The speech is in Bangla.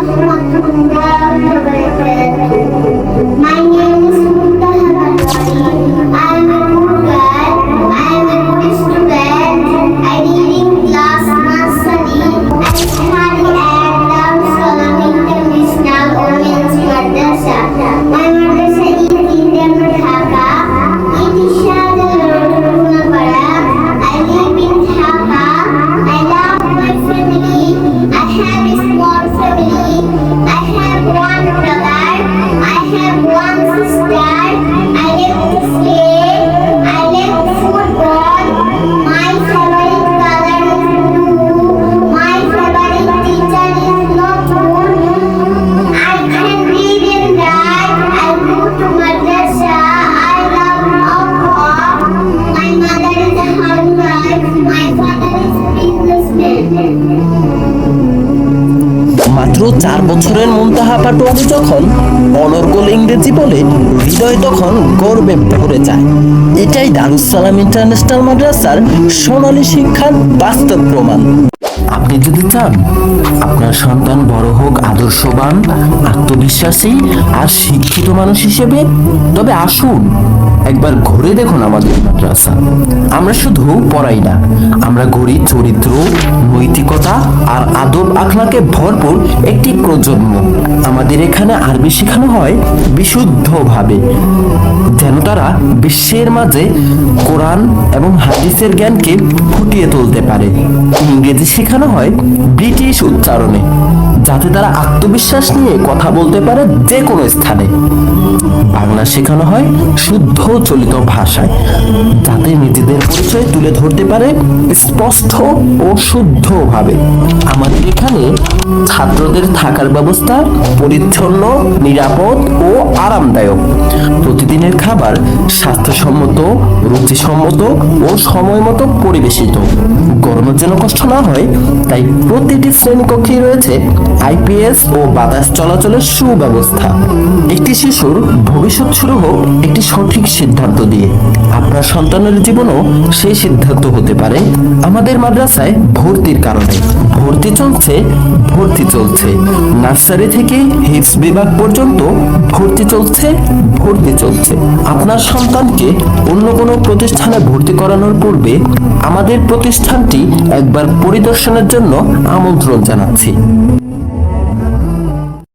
warahmatullahi wabarakatuh. My name is Muntaha Patwari. I am a good girl. I am a good student. I read in class nursery. I study at Darus Salam International Women's Madrasa. My madrasa is in Dhaka. It is Shahada Road, Punapara. I live in Dhaka. I love my family. I have a small family. I have one brother. I have one sister. I love to play. I love football. My favorite color is blue. My favorite teacher is Nurul. I can read and write. I go to madrasa. I love Allah. My mother is a housewife. My father is a businessman. মাত্র 4 বছরের মুনতাহা পাটোয়ারি যখন অনর্গল ইংরেজি বলে, হৃদয় তখন গর্বে ভরে যায়। এটাই দারুস সালাম ইন্টারন্যাশনাল মাদ্রাসার সোনালী শিক্ষার বাস্তব প্রমাণ। আপনি যদি চান আপনার সন্তান বড় হোক আদর্শবান, আত্মবিশ্বাসী আর শিক্ষিত মানুষ হিসেবে, তবে আসুন একবার ঘুরে দেখুন আমাদের মাদ্রাসা। আমরা শুধু পড়াই না, আমরা গড়ি চরিত্র, নৈতিকতা আর আদব আখলাকে ভরপুর একটি প্রজন্ম। আমাদের এখানে আরবি শেখানো হয় বিশুদ্ধভাবে, যেন তারা বিশ্বের মাঝে কোরআন এবং হাদিসের জ্ঞানকে ফুটিয়ে তুলতে পারে। ইংরেজি শেখানো হয় ব্রিটিশ উচ্চারণে, যাতে তারা আত্মবিশ্বাস নিয়ে কথা বলতে পারে যে কোনো স্থানে। বাংলা শেখানো হয় শুদ্ধ চলিত ভাষায়, যাতে নিজেদের পরিচয় তুলে ধরতে পারে স্পষ্ট ও শুদ্ধভাবে। আমাদের এখানে ছাত্রদের থাকার ব্যবস্থা পরিচ্ছন্ন, নিরাপদ ও আরামদায়ক। প্রতিদিনের খাবার স্বাস্থ্যসম্মত, রুচিসম্মত ও সময় মতো পরিবেশিত। গরমের যেন কষ্ট না হয়, তাই প্রতিটি শ্রেণীকক্ষেই রয়েছে আইপিএস ও বাতাস চলাচলের সুব্যবস্থা। একটি শিশুর ভবিষ্যৎ শুরু হোক একটি সঠিক সিদ্ধান্ত দিয়ে। আপনার সন্তানের জীবনও সেই সিদ্ধান্ত হতে পারে আমাদের মাদ্রাসায় ভর্তির কারণে। ভর্তি চলছে নার্সারি থেকে হিপস বিভাগ পর্যন্ত ভর্তি চলছে। আপনার সন্তানকে অন্য কোনো প্রতিষ্ঠানে ভর্তি করানোর পূর্বে আমাদের প্রতিষ্ঠানটি একবার পরিদর্শনের জন্য আমন্ত্রণ জানাচ্ছি।